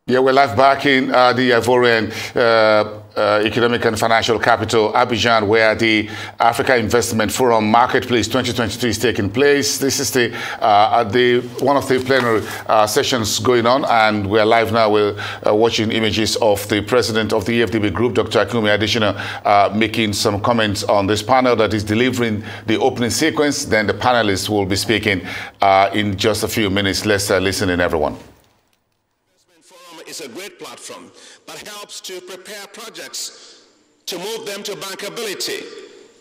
Yeah, we're live back in the Ivorian economic and financial capital, Abidjan, where the Africa Investment Forum Marketplace 2023 is taking place. This is one of the plenary sessions going on, and we're live now. We're watching images of the president of the EFDB Group, Dr. Akinwumi Adesina, making some comments on this panel that is delivering the opening sequence. Then the panelists will be speaking in just a few minutes. Let's listen in, everyone. It's a great platform that helps to prepare projects, to move them to bankability,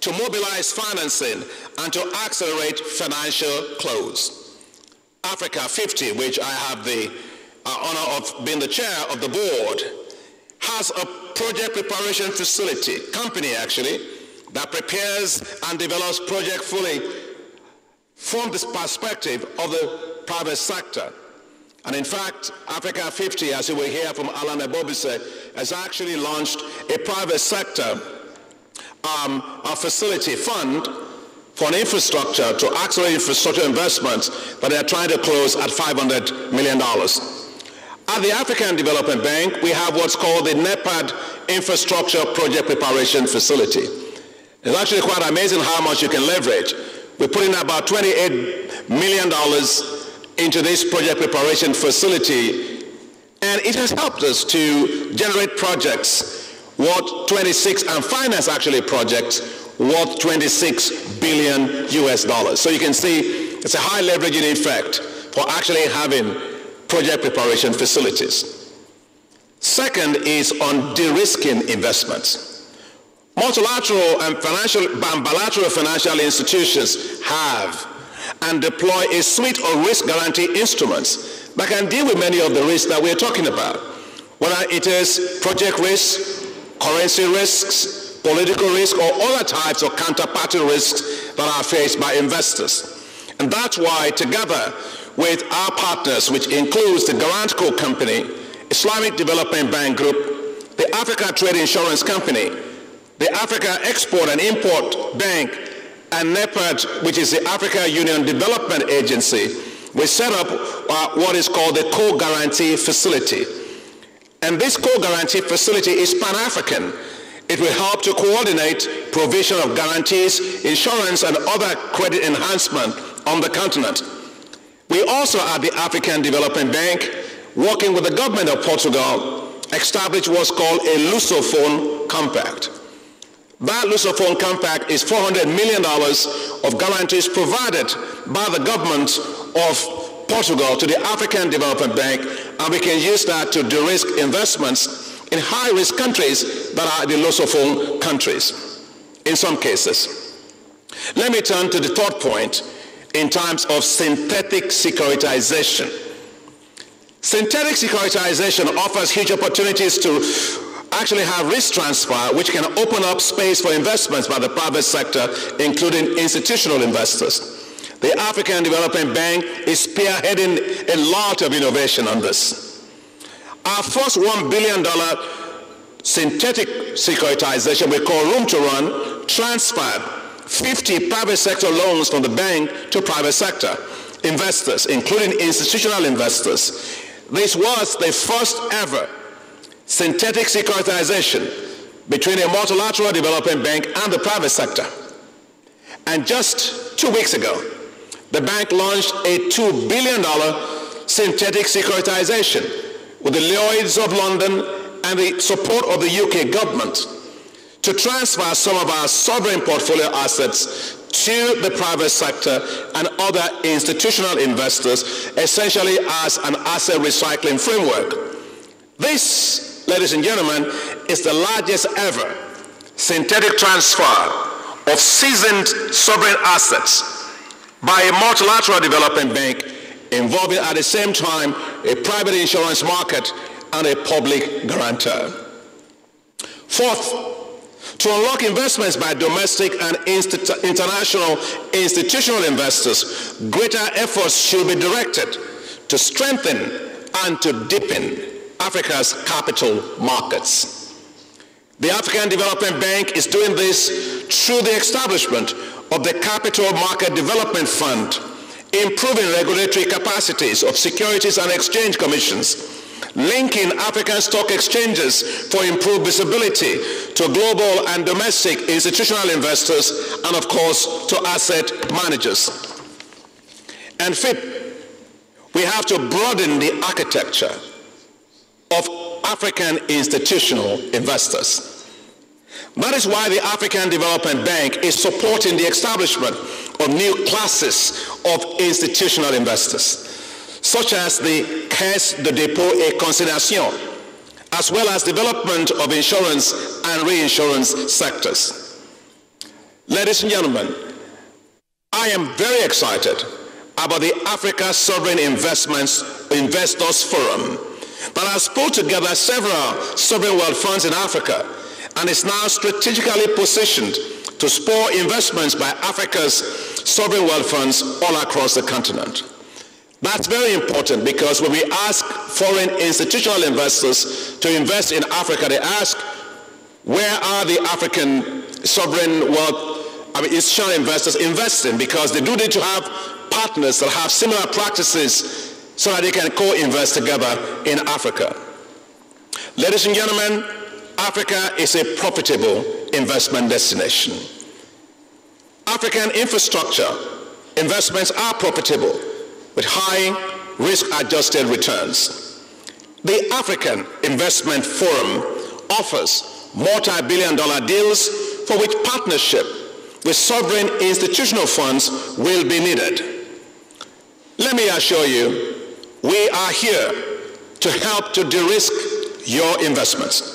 to mobilize financing, and to accelerate financial close. Africa 50, which I have the honor of being the chair of the board, has a project preparation facility, company actually, that prepares and develops projects fully from this perspective of the private sector. And in fact, Africa 50, as you will hear from Alan Ebobise, has actually launched a private sector a facility fund for an infrastructure to accelerate infrastructure investments that they are trying to close at $500 million. At the African Development Bank, we have what's called the NEPAD Infrastructure Project Preparation Facility. It's actually quite amazing how much you can leverage. We're putting about $28 million into this project preparation facility, and it has helped us to generate projects worth 26, and finance actually projects worth $26 billion US. So you can see it's a high leveraging effect for actually having project preparation facilities. Second is on de-risking investments. Multilateral and bilateral financial institutions have and deploy a suite of risk guarantee instruments that can deal with many of the risks that we're talking about, whether it is project risks, currency risks, political risk, or other types of counterparty risks that are faced by investors. And that's why, together with our partners, which includes the Garantco Company, Islamic Development Bank Group, the Africa Trade Insurance Company, the Africa Export and Import Bank, and NEPAD, which is the Africa Union Development Agency, we set up what is called the Co-Guarantee Facility. And this Co-Guarantee Facility is Pan-African. It will help to coordinate provision of guarantees, insurance, and other credit enhancement on the continent. We also, at the African Development Bank, working with the government of Portugal, established what's called a Lusophone Compact. That Lusophone Compact is $400 million of guarantees provided by the government of Portugal to the African Development Bank, and we can use that to de-risk investments in high-risk countries that are the Lusophone countries, in some cases. Let me turn to the third point in terms of synthetic securitization. Synthetic securitization offers huge opportunities to actually have risk transfer, which can open up space for investments by the private sector, including institutional investors. The African Development Bank is spearheading a lot of innovation on this. Our first $1 billion synthetic securitization we call Room to Run transferred 50 private sector loans from the bank to private sector investors, including institutional investors. This was the first ever synthetic securitization between a multilateral development bank and the private sector. And just 2 weeks ago, the bank launched a $2 billion synthetic securitization with the Lloyds of London and the support of the UK government to transfer some of our sovereign portfolio assets to the private sector and other institutional investors, essentially as an asset recycling framework. This, ladies and gentlemen, is the largest ever synthetic transfer of seasoned sovereign assets by a multilateral development bank involving at the same time a private insurance market and a public guarantor. Fourth, to unlock investments by domestic and international institutional investors, greater efforts should be directed to strengthen and to deepen Africa's capital markets. The African Development Bank is doing this through the establishment of the Capital Market Development Fund, improving regulatory capacities of securities and exchange commissions, linking African stock exchanges for improved visibility to global and domestic institutional investors, and of course to asset managers. And fifth, we have to broaden the architecture of African institutional investors. That is why the African Development Bank is supporting the establishment of new classes of institutional investors, such as the Caisse de dépôt et consignation, as well as development of insurance and reinsurance sectors. Ladies and gentlemen, I am very excited about the Africa Sovereign Investors Forum that has pulled together several sovereign wealth funds in Africa and is now strategically positioned to spur investments by Africa's sovereign wealth funds all across the continent. That's very important because when we ask foreign institutional investors to invest in Africa, they ask, where are the African sovereign wealth institutional investors investing? Because they do need to have partners that have similar practices so that they can co-invest together in Africa. Ladies and gentlemen, Africa is a profitable investment destination. African infrastructure investments are profitable with high risk-adjusted returns. The African Investment Forum offers multi-billion-dollar deals for which partnership with sovereign institutional funds will be needed. Let me assure you, we are here to help to de-risk your investments.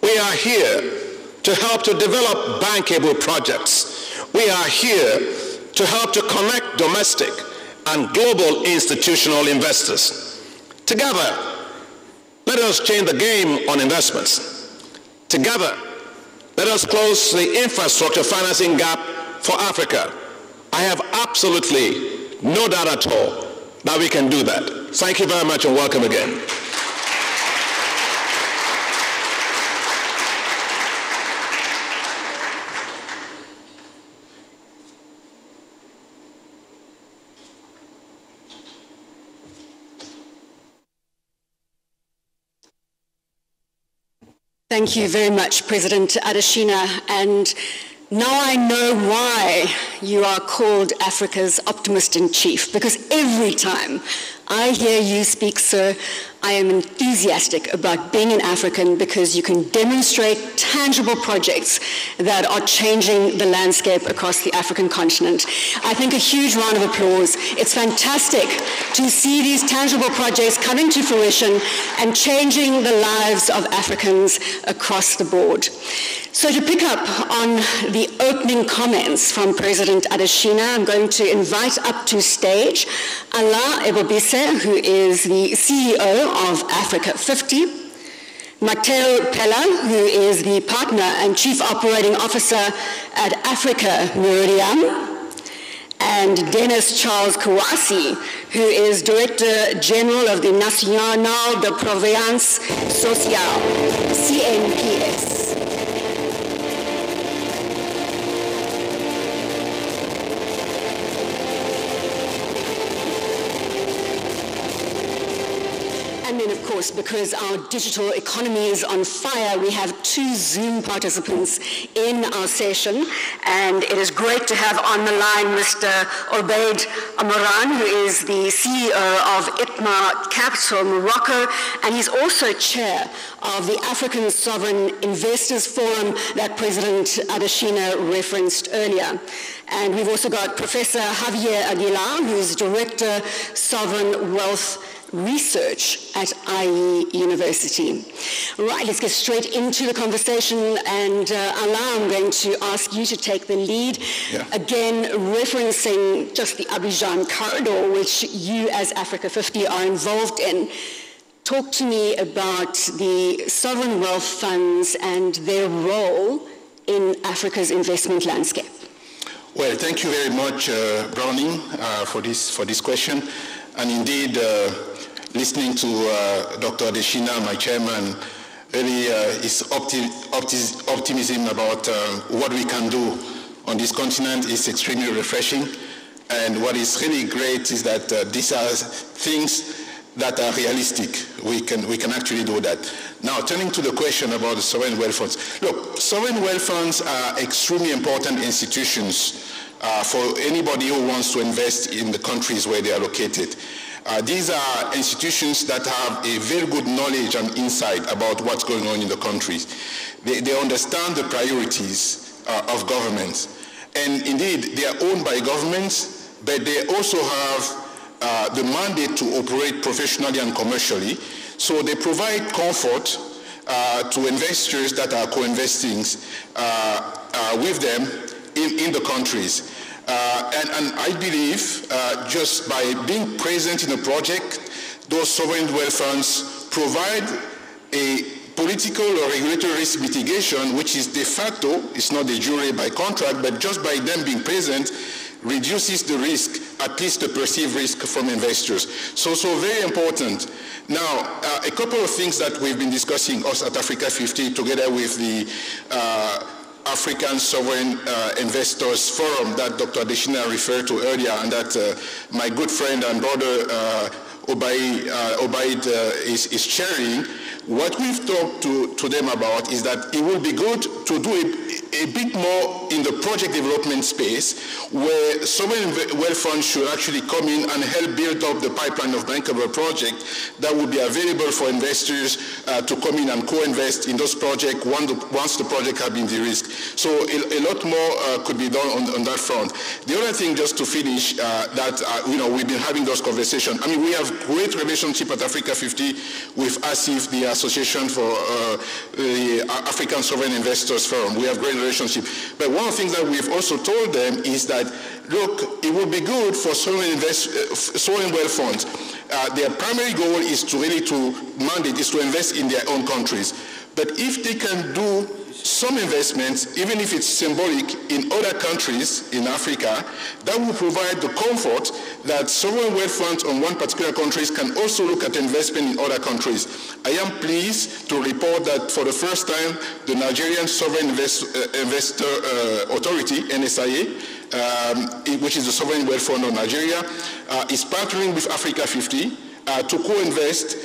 We are here to help to develop bankable projects. We are here to help to connect domestic and global institutional investors. Together, let us change the game on investments. Together, let us close the infrastructure financing gap for Africa. I have absolutely no doubt at all that we can do that. Thank you very much and welcome again. Thank you very much, President Adesina. And now I know why you are called Africa's optimist-in-chief, because every time I hear you speak, sir, I am enthusiastic about being an African because you can demonstrate tangible projects that are changing the landscape across the African continent. I think a huge round of applause. It's fantastic to see these tangible projects coming to fruition and changing the lives of Africans across the board. So to pick up on the opening comments from President Adesina, I'm going to invite up to stage Alain Ebobisse, who is the CEO of Africa 50, Matteo Pella, who is the partner and chief operating officer at Africa Meridian, and Dennis Charles Kouassi, who is Director General of the National de Providence Sociale, CNPS. And then, of course, because our digital economy is on fire, we have 2 Zoom participants in our session. And it is great to have on the line Mr. Obaid Amoran, who is the CEO of ITMA Capital Morocco, and he's also chair of the African Sovereign Investors Forum that President Adesina referenced earlier. And we've also got Professor Javier Aguilar, who's Director Sovereign Wealth Research at IE University. Right, let's get straight into the conversation, and Alain, I'm going to ask you to take the lead. Yeah. Again, referencing just the Abidjan corridor, which you as Africa 50 are involved in. Talk to me about the sovereign wealth funds and their role in Africa's investment landscape. Well, thank you very much, Browning, for this question. And indeed, listening to Dr. Adesina, my chairman, really is optimism about what we can do on this continent is extremely refreshing. And what is really great is that these are things that are realistic. We can actually do that. Now, turning to the question about the sovereign wealth funds. Look, sovereign wealth funds are extremely important institutions for anybody who wants to invest in the countries where they are located. These are institutions that have a very good knowledge and insight about what's going on in the countries. They understand the priorities of governments. And indeed, they are owned by governments, but they also have the mandate to operate professionally and commercially. So they provide comfort to investors that are co-investing with them in the countries. And I believe just by being present in a project, those sovereign wealth funds provide a political or regulatory risk mitigation, which is de facto, it's not de jure by contract, but just by them being present, reduces the risk, at least the perceived risk from investors. So very important. Now, a couple of things that we've been discussing us at Africa 50 together with the African Sovereign Investors Forum that Dr. Adesina referred to earlier, and that my good friend and brother Obaid is chairing. What we've talked to them about is that it will be good to do a bit more in the project development space, where sovereign wealth funds should actually come in and help build up the pipeline of bankable projects that will be available for investors to come in and co-invest in those projects once the project has been de-risked. So a lot more could be done on that front. The other thing, just to finish, we've been having those conversations. I mean, we have great relationship at Africa 50 with ASIF, the Association for the African Sovereign Investors Forum. We have great relationship. But one of the things that we've also told them is that, look, it would be good for sovereign wealth funds. Their primary goal is to invest in their own countries. But if they can do some investments, even if it's symbolic, in other countries in Africa, that will provide the comfort that sovereign wealth funds on one particular country can also look at investment in other countries. I am pleased to report that for the first time, the Nigerian Sovereign Investor Authority, NSIA, which is the sovereign wealth fund of Nigeria, is partnering with Africa 50 to co-invest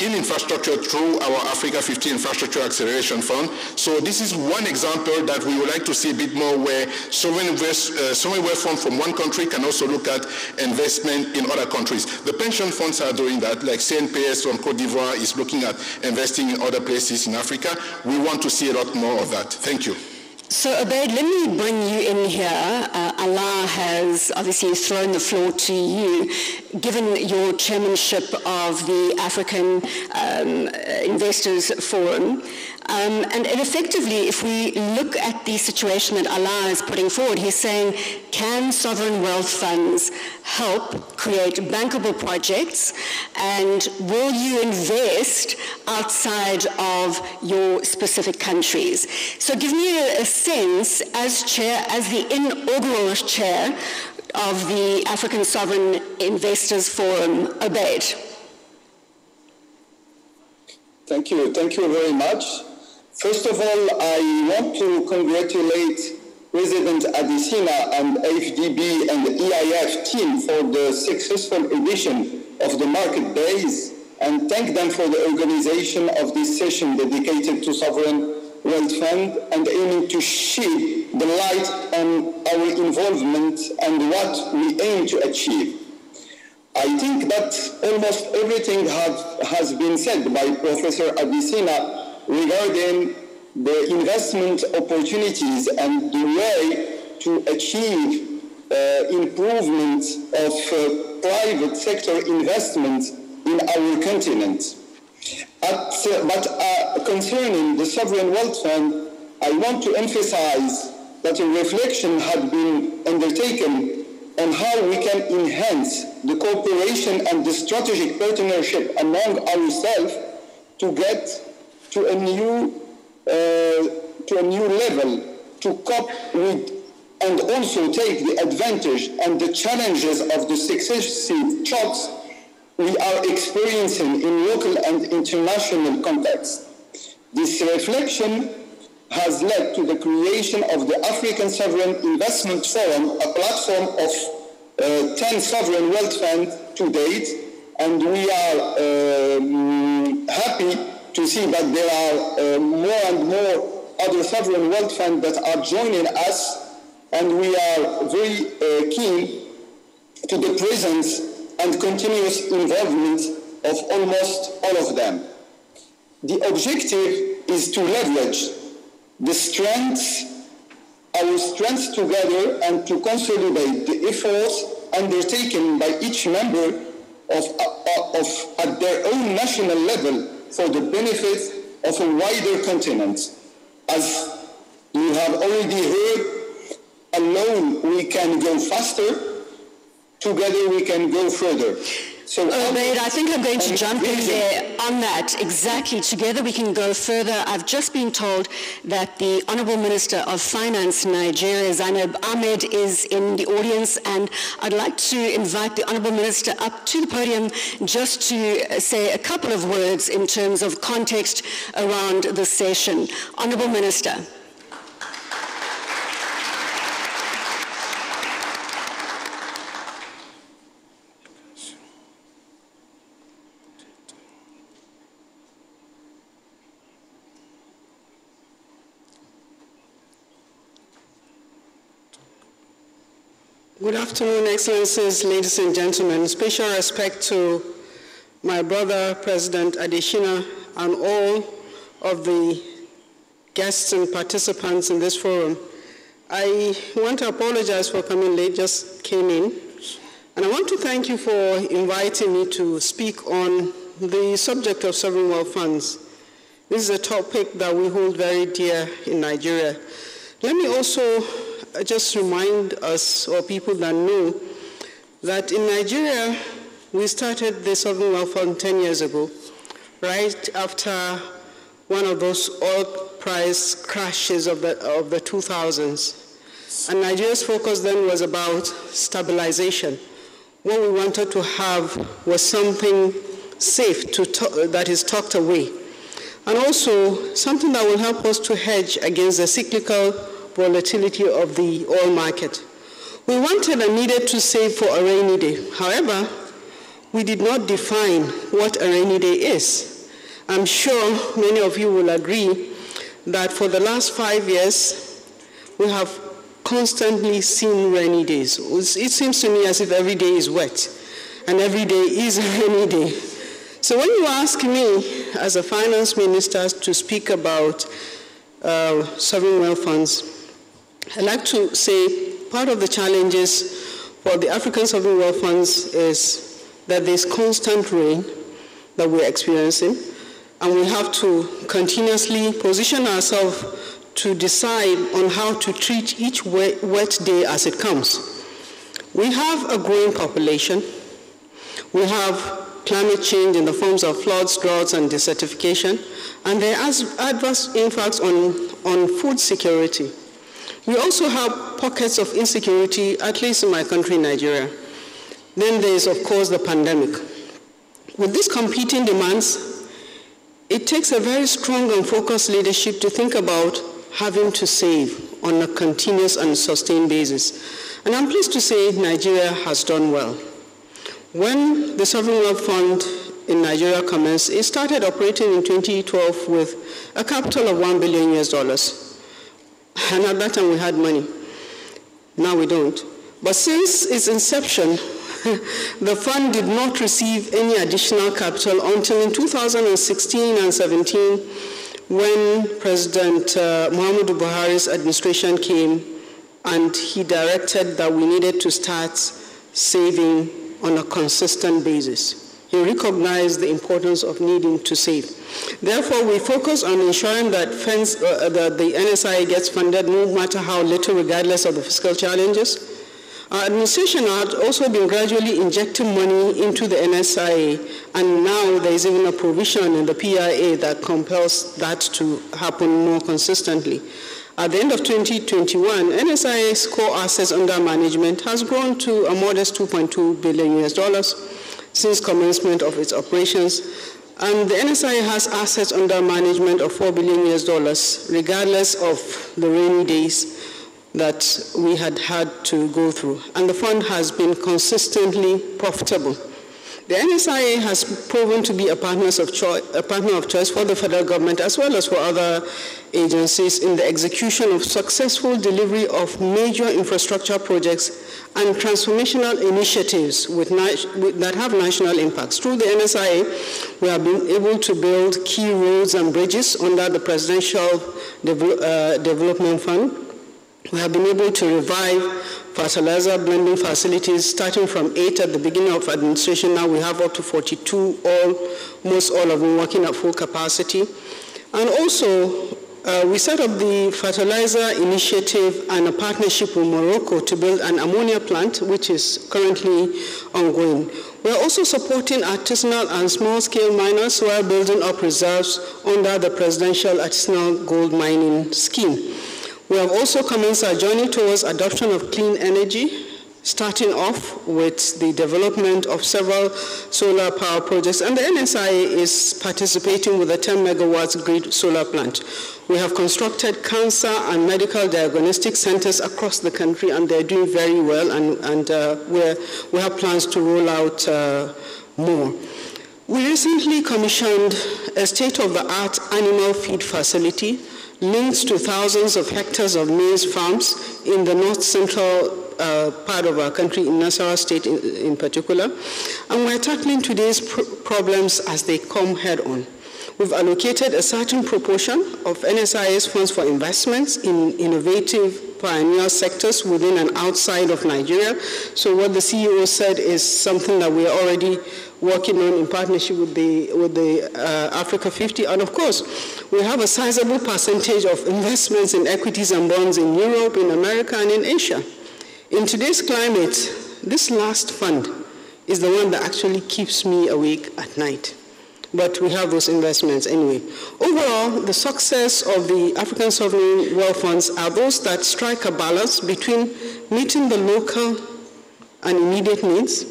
in infrastructure through our Africa 50 Infrastructure Acceleration Fund. So this is one example that we would like to see a bit more, where sovereign wealth fund from one country can also look at investment in other countries. The pension funds are doing that, like CNPS from Cote d'Ivoire is looking at investing in other places in Africa. We want to see a lot more of that. Thank you. So, Obaid, let me bring you in here. Allah has obviously thrown the floor to you. Given your chairmanship of the African Investors Forum, and effectively, if we look at the situation that Allah is putting forward, he's saying, can sovereign wealth funds help create bankable projects, and will you invest outside of your specific countries? So give me a sense, as the inaugural chair of the African Sovereign Investors Forum, Obaid. Thank you very much. First of all, I want to congratulate President Adesina and AFDB and the EIF team for the successful edition of the market days, and thank them for the organization of this session dedicated to sovereign wealth fund and aiming to shed the light on our involvement and what we aim to achieve. I think that almost everything has been said by Professor Adesina regarding the investment opportunities and the way to achieve improvement of private sector investment in our continent. But concerning the sovereign wealth fund, I want to emphasize that a reflection had been undertaken on how we can enhance the cooperation and the strategic partnership among ourselves to get to a new level, to cope with and also take the advantage and the challenges of the successive shocks we are experiencing in local and international context. This reflection has led to the creation of the African Sovereign Investment Forum, a platform of 10 sovereign wealth funds to date, And we are happy to see that there are more and more other sovereign wealth funds that are joining us, and we are very keen to the presence and continuous involvement of almost all of them. The objective is to leverage the our strengths together and to consolidate the efforts undertaken by each member at their own national level for the benefit of a wider continent. As you have already heard, alone we can go faster, together we can go further. So Obaid, I think I'm going to jump in there on that. Exactly. Together we can go further. I've just been told that the Honourable Minister of Finance, Nigeria, Zainab Ahmed, is in the audience, and I'd like to invite the Honourable Minister up to the podium just to say a couple of words in terms of context around the session. Honourable Minister. Good afternoon, Excellencies, ladies and gentlemen. Special respect to my brother, President Adesina, and all of the guests and participants in this forum. I want to apologize for coming late, just came in. And I want to thank you for inviting me to speak on the subject of sovereign wealth funds. This is a topic that we hold very dear in Nigeria. Let me also just remind us, or people that know, that in Nigeria, we started the Sovereign Wealth Fund 10 years ago, right after one of those oil price crashes of the 2000s. And Nigeria's focus then was about stabilization. What we wanted to have was something safe that is tucked away, and also something that will help us to hedge against the cyclical volatility of the oil market. We wanted and needed to save for a rainy day. However, we did not define what a rainy day is. I'm sure many of you will agree that for the last 5 years, we have constantly seen rainy days. It seems to me as if every day is wet, and every day is a rainy day. So when you ask me, as a finance minister, to speak about sovereign wealth funds, I'd like to say part of the challenges for the African sovereign wealth funds is that there's constant rain that we're experiencing, and we have to continuously position ourselves to decide on how to treat each wet day as it comes. We have a growing population. We have climate change in the forms of floods, droughts, and desertification, and there are adverse impacts on food security. We also have pockets of insecurity, at least in my country, Nigeria. Then there is, of course, the pandemic. With these competing demands, it takes a very strong and focused leadership to think about having to save on a continuous and sustained basis. And I'm pleased to say Nigeria has done well. When the Sovereign Wealth Fund in Nigeria commenced, it started operating in 2012 with a capital of $1 billion. And at that time we had money. Now we don't. But since its inception, the fund did not receive any additional capital until in 2016 and 17, when President Muhammadu Buhari's administration came and he directed that we needed to start saving on a consistent basis. He recognized the importance of needing to save. Therefore, we focus on ensuring that the NSIA gets funded no matter how little, regardless of the fiscal challenges. Our administration has also been gradually injecting money into the NSIA, and now there is even a provision in the PIA that compels that to happen more consistently. At the end of 2021, NSIA's core assets under management has grown to a modest $2.2 billion since commencement of its operations, and the NSIA has assets under management of $4 billion, regardless of the rainy days that we had to go through. And the fund has been consistently profitable. The NSIA has proven to be a partner of choice for the federal government as well as for other agencies in the execution of successful delivery of major infrastructure projects and transformational initiatives that have national impacts. Through the NSIA, we have been able to build key roads and bridges under the Presidential Development Fund. We have been able to revive fertilizer blending facilities, starting from 8 at the beginning of administration. Now we have up to 42, almost all of them working at full capacity. And also, we set up the fertilizer initiative and a partnership with Morocco to build an ammonia plant, which is currently ongoing. We are also supporting artisanal and small-scale miners who are building up reserves under the Presidential Artisanal Gold Mining Scheme. We have also commenced our journey towards adoption of clean energy, starting off with the development of several solar power projects, and the NSIA is participating with a 10 megawatts grid solar plant. We have constructed cancer and medical diagnostic centers across the country, and they're doing very well, and we have plans to roll out more. We recently commissioned a state-of-the-art animal feed facility linked to thousands of hectares of maize farms in the north-central part of our country, in Nasarawa State in particular. And we're tackling today's problems as they come head-on. We've allocated a certain proportion of NSIA's funds for investments in innovative pioneer sectors within and outside of Nigeria. So what the CEO said is something that we are already working on in partnership with the Africa 50. And of course, we have a sizable percentage of investments in equities and bonds in Europe, in America, and in Asia. In today's climate, this last fund is the one that actually keeps me awake at night. But we have those investments anyway. Overall, the success of the African Sovereign Wealth Funds are those that strike a balance between meeting the local and immediate needs,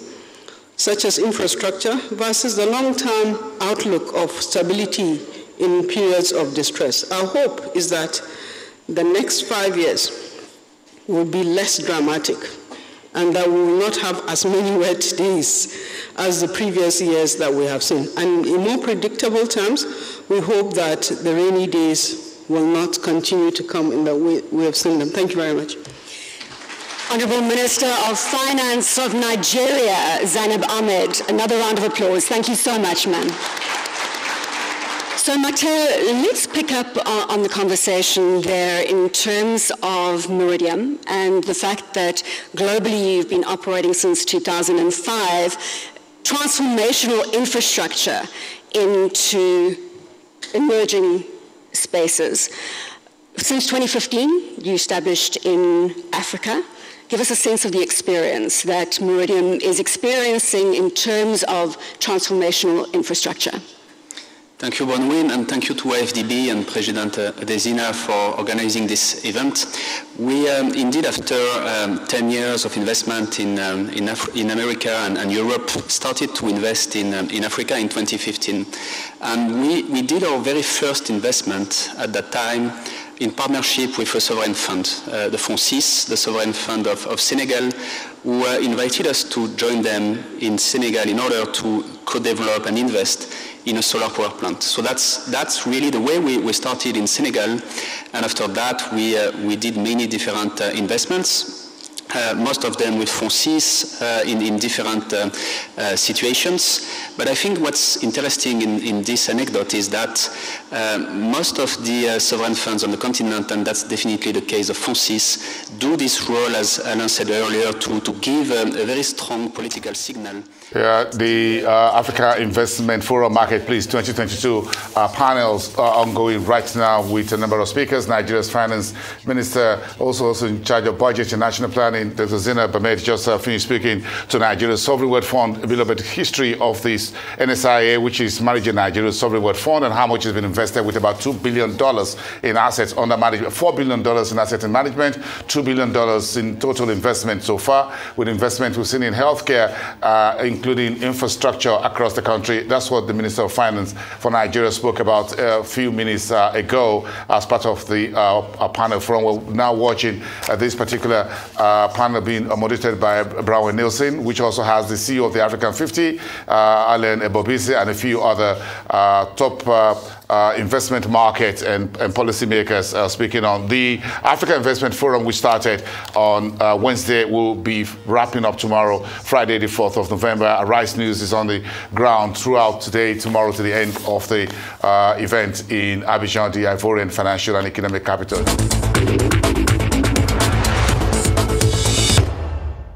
such as infrastructure, versus the long-term outlook of stability in periods of distress. Our hope is that the next 5 years will be less dramatic, and that we will not have as many wet days as the previous years that we have seen. And in more predictable terms, we hope that the rainy days will not continue to come in the way we have seen them. Thank you very much. Honourable Minister of Finance of Nigeria, Zainab Ahmed. Another round of applause. Thank you so much, ma'am. So, Mateo, let's pick up on the conversation there in terms of Meridiam and the fact that globally you've been operating since 2005, transformational infrastructure into emerging spaces. Since 2015, you established in Africa. Give us a sense of the experience that Meridiam is experiencing in terms of transformational infrastructure. Thank you, Bronwyn, and thank you to AFDB and President Adesina for organizing this event. We indeed, after 10 years of investment in America and Europe, started to invest in Africa in 2015. And we did our very first investment at that time in partnership with a sovereign fund, the FONSIS, the sovereign fund of Senegal, who invited us to join them in Senegal in order to co-develop and invest in a solar power plant. So that's really the way we started in Senegal, and after that we did many different investments. Most of them with FONSIS in different situations. But I think what's interesting in this anecdote is that most of the sovereign funds on the continent, and that's definitely the case of FONSIS, do this role, as Alain said earlier, to give a very strong political signal. Yeah, the Africa Investment Forum Marketplace 2022 panels are ongoing right now with a number of speakers. Nigeria's Finance Minister, also in charge of budget and national planning, Dr. Zainab Ahmed, just finished speaking to Nigeria's Sovereign Wealth Fund, a little bit history of this NSIA, which is managing Nigeria's Sovereign Wealth Fund, and how much has been invested with about $2 billion in assets under management, $4 billion in assets in management, $2 billion in total investment so far, with investment we've seen in healthcare, including infrastructure across the country. That's what the Minister of Finance for Nigeria spoke about a few minutes ago as part of the panel forum. We're now watching this particular panel being moderated by Bronwyn Nielsen, which also has the CEO of the African 50, Alain Ebobisse, and a few other top investment market and policymakers speaking on the Africa Investment Forum, which started on Wednesday, will be wrapping up tomorrow, Friday, the 4th of November. Arise News is on the ground throughout today, tomorrow to the end of the event in Abidjan, the Ivorian financial and economic capital.